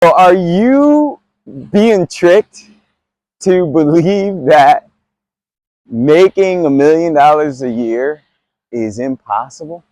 So are you being tricked to believe that making $1 million a year is impossible?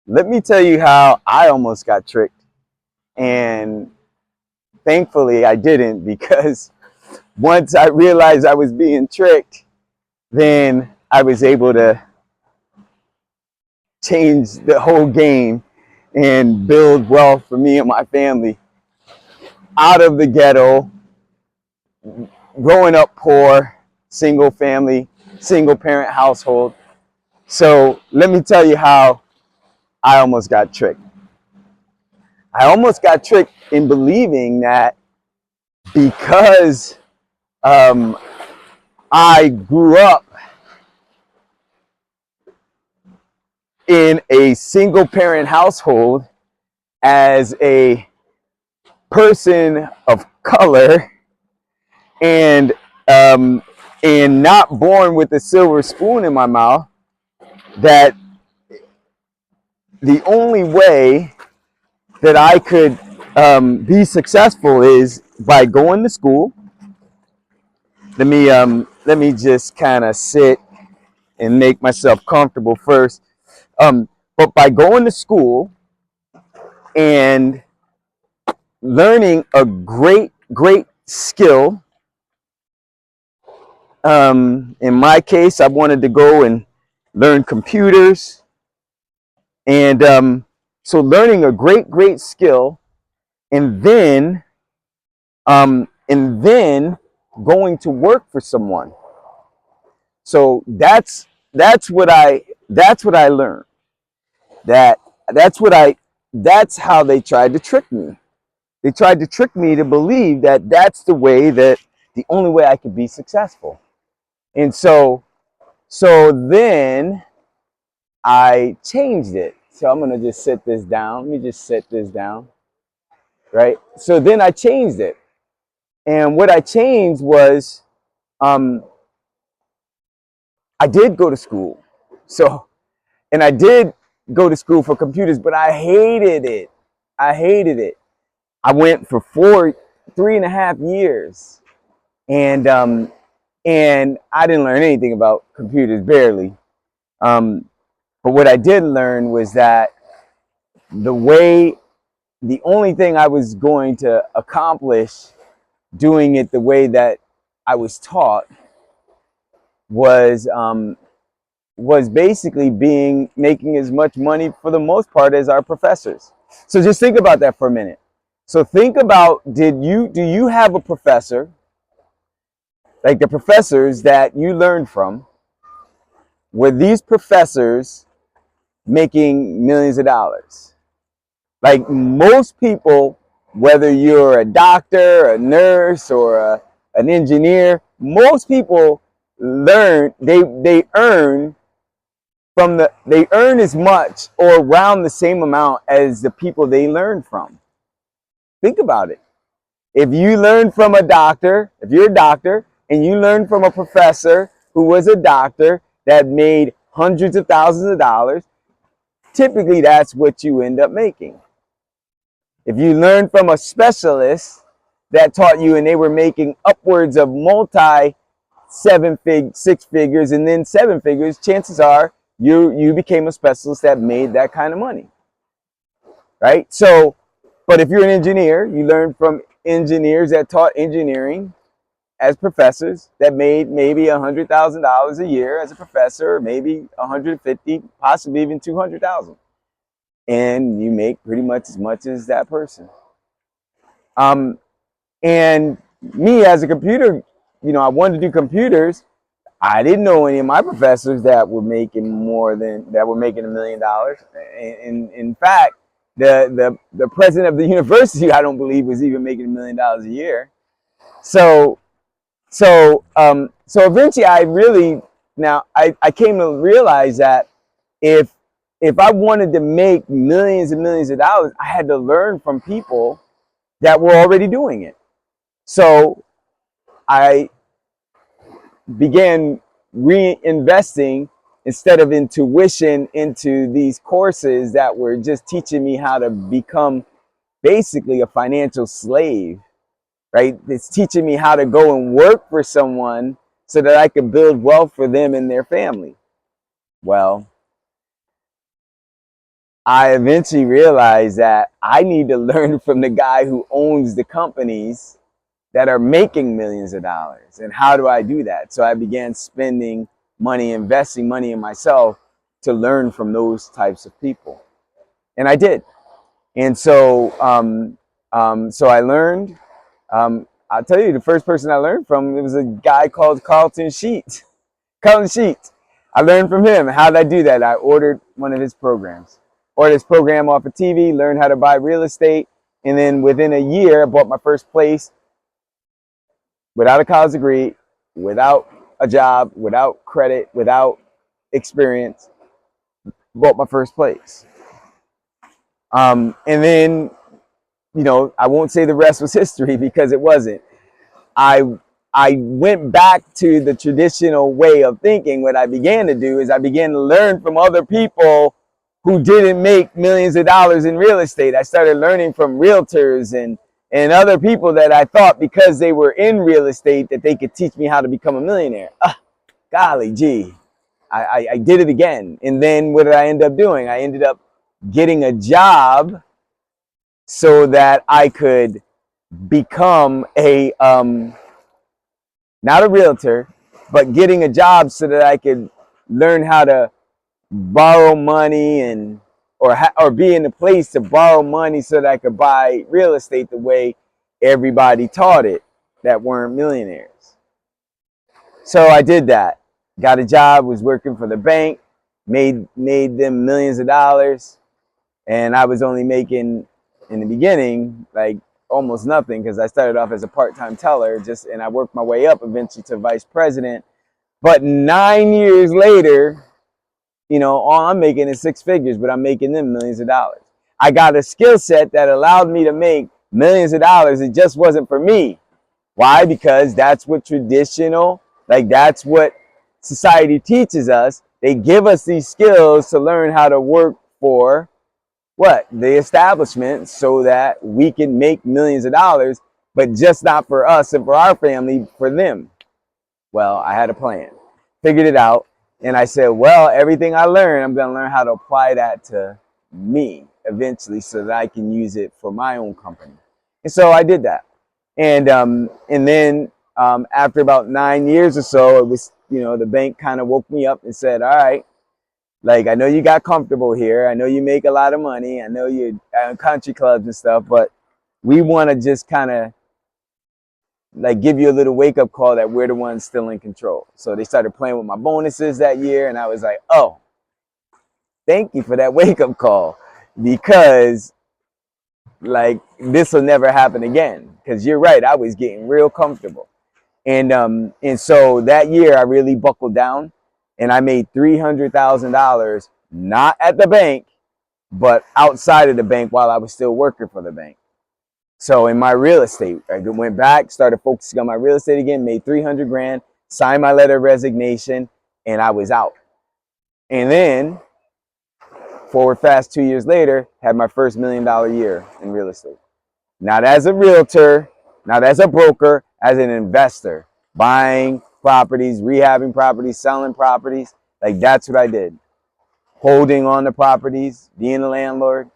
Let me tell you how I almost got tricked. And thankfully I didn't, because once I realized I was being tricked, then I was able to change the whole game and build wealth for me and my family out of the ghetto, growing up poor, single family, single parent household. So let me tell you how I almost got tricked. I almost got tricked in believing that because um, I grew up in a single parent household as a person of color, and um, and not born with a silver spoon in my mouth, that the only way that I could be successful is by going to school. Let me just kind of sit and make myself comfortable first. But by going to school and learning a great skill. In my case, I wanted to go and learn computers, and so learning a great skill, and then going to work for someone. So that's what I learned. That that's what I that's how they tried to trick me. They tried to trick me to believe that that's the only way I could be successful. And so then I changed it. So I'm gonna just set this down. Let me just set this down, right? So then I changed it, and what I changed was, um, I did go to school. So, and I did go to school for computers, but I hated it. I hated it. I went for 3.5 years, and and I didn't learn anything about computers, barely. Um, but what I did learn was that the way, the only thing I was going to accomplish doing it the way that I was taught was basically making as much money for the most part as our professors. So just think about that for a minute. So think about, do you have a professor, like the professors that you learned from, were these professors making millions of dollars? Like most people, whether you're a doctor, a nurse, or an engineer, most people they earn they earn as much or around the same amount as the people they learn from. Think about it. If you learn from a doctor, if you're a doctor and you learn from a professor who was a doctor that made hundreds of thousands of dollars, typically that's what you end up making. If you learn from a specialist that taught you and they were making upwards of six figures and then seven figures, chances are you became a specialist that made that kind of money, right? So, but if you're an engineer, you learn from engineers that taught engineering as professors that made maybe $100,000 a year as a professor, or maybe 150, possibly even 200,000, and you make pretty much as that person. Um, and me as a computer, I wanted to do computers. I didn't know any of my professors that were making $1 million. In fact, the president of the university, I don't believe, was even making $1 million a year. So so eventually, I came to realize that if I wanted to make millions and millions of dollars, I had to learn from people that were already doing it. So I began reinvesting instead of in tuition into these courses that were just teaching me how to become basically a financial slave, right? It's teaching me how to go and work for someone so that I could build wealth for them and their family. Well, I eventually realized that I need to learn from the guy who owns the companies that are making millions of dollars. And how do I do that? So I began spending money, investing money in myself to learn from those types of people. And I did. And so, so I learned, I'll tell you, the first person I learned from, it was a guy called Carlton Sheets. Carlton Sheets. I learned from him. How did I do that? I ordered one of his programs. Ordered his program off of TV, learned how to buy real estate, and then within a year, I bought my first place without a college degree, without a job, without credit, without experience, bought my first place. And then, you know, I won't say the rest was history because it wasn't. I went back to the traditional way of thinking. What I began to do is I began to learn from other people who didn't make millions of dollars in real estate. I started learning from realtors and other people that I thought because they were in real estate that they could teach me how to become a millionaire. Golly gee, I did it again. And then what did I end up doing? I ended up getting a job so that I could become a, not a realtor, but getting a job so that I could learn how to borrow money and or be in a place to borrow money so that I could buy real estate the way everybody taught it that weren't millionaires. So I did that. Got a job, was working for the bank, made them millions of dollars, and I was only making in the beginning like almost nothing because I started off as a part-time teller and I worked my way up eventually to vice president. But 9 years later, you know, all I'm making is six figures, but I'm making them millions of dollars. I got a skill set that allowed me to make millions of dollars. It just wasn't for me. Why? Because that's what that's what society teaches us. They give us these skills to learn how to work for what? The establishment so that we can make millions of dollars, but just not for us and for our family, for them. Well, I had a plan, figured it out. And I said, well, everything I learn, I'm going to learn how to apply that to me eventually so that I can use it for my own company. And so I did that. And then after about 9 years or so, it was, you know, the bank kind of woke me up and said, all right, like, I know you got comfortable here. I know you make a lot of money. I know you're at country clubs and stuff, but we want to just kind of like give you a little wake up call that we're the ones still in control. So they started playing with my bonuses that year. And I was like, oh, thank you for that wake up call, because like this will never happen again. Because you're right. I was getting real comfortable. And so that year I really buckled down and I made $300,000, not at the bank, but outside of the bank while I was still working for the bank. So in my real estate, I went back, started focusing on my real estate again, made 300 grand, signed my letter of resignation, and I was out. And then, forward fast 2 years later, had my first $1 million year in real estate. Not as a realtor, not as a broker, as an investor. Buying properties, rehabbing properties, selling properties. Like that's what I did. Holding on to properties, being a landlord.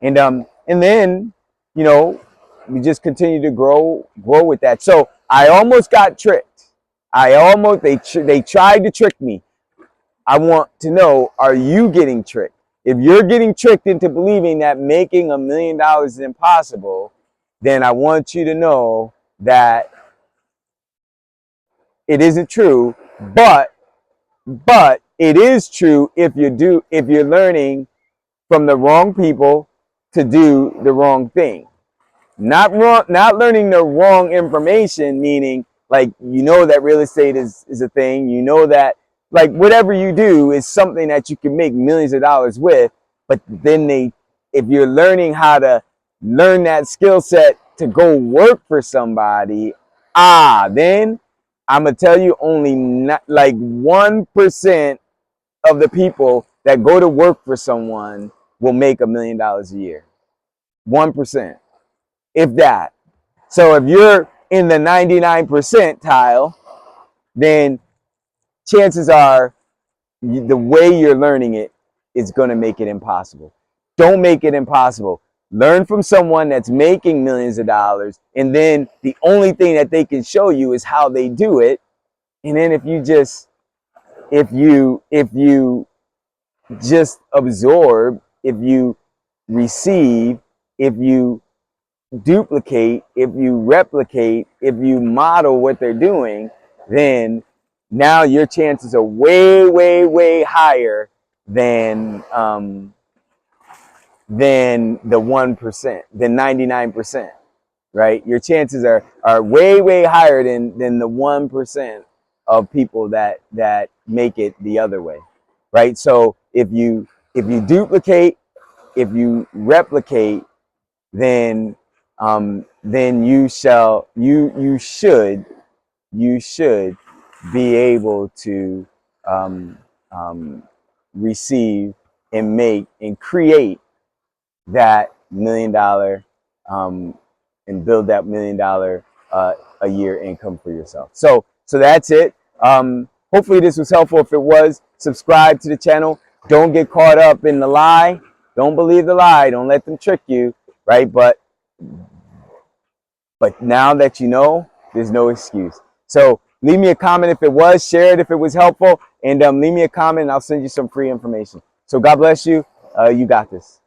And then, you know, we just continue to grow with that. So I almost got tricked. They tried to trick me. I want to know, are you getting tricked? If you're getting tricked into believing that making $1 million is impossible, then I want you to know that it isn't true, but it is true if you're learning from the wrong people to do the wrong thing. Not learning the wrong information, meaning like, you know that real estate is a thing, you know that like whatever you do is something that you can make millions of dollars with, but then if you're learning how to learn that skill set to go work for somebody, then I'm gonna tell you only not like 1% of the people that go to work for someone will make $1 million a year. 1%. if that. So if you're in the 99 percentile, then chances are the way you're learning it is going to make it impossible. Don't make it impossible. Learn from someone that's making millions of dollars, and then the only thing that they can show you is how they do it. And then if you just absorb, if you receive, if you duplicate, if you replicate, if you model what they're doing, then now your chances are way, way, way higher than the 1%, than 99%, right? Your chances are way, way higher than the 1% of people that make it the other way, right? So if you duplicate, if you replicate, then you should be able to um, um, receive and make and create that $1 million and build that $1 million a year income for yourself. So that's it. Hopefully this was helpful. If it was, subscribe to the channel. Don't get caught up in the lie. Don't believe the lie. Don't let them trick you, right? But now that you know, there's no excuse. So leave me a comment if it was, share it if it was helpful, and leave me a comment and I'll send you some free information. So God bless you. You got this.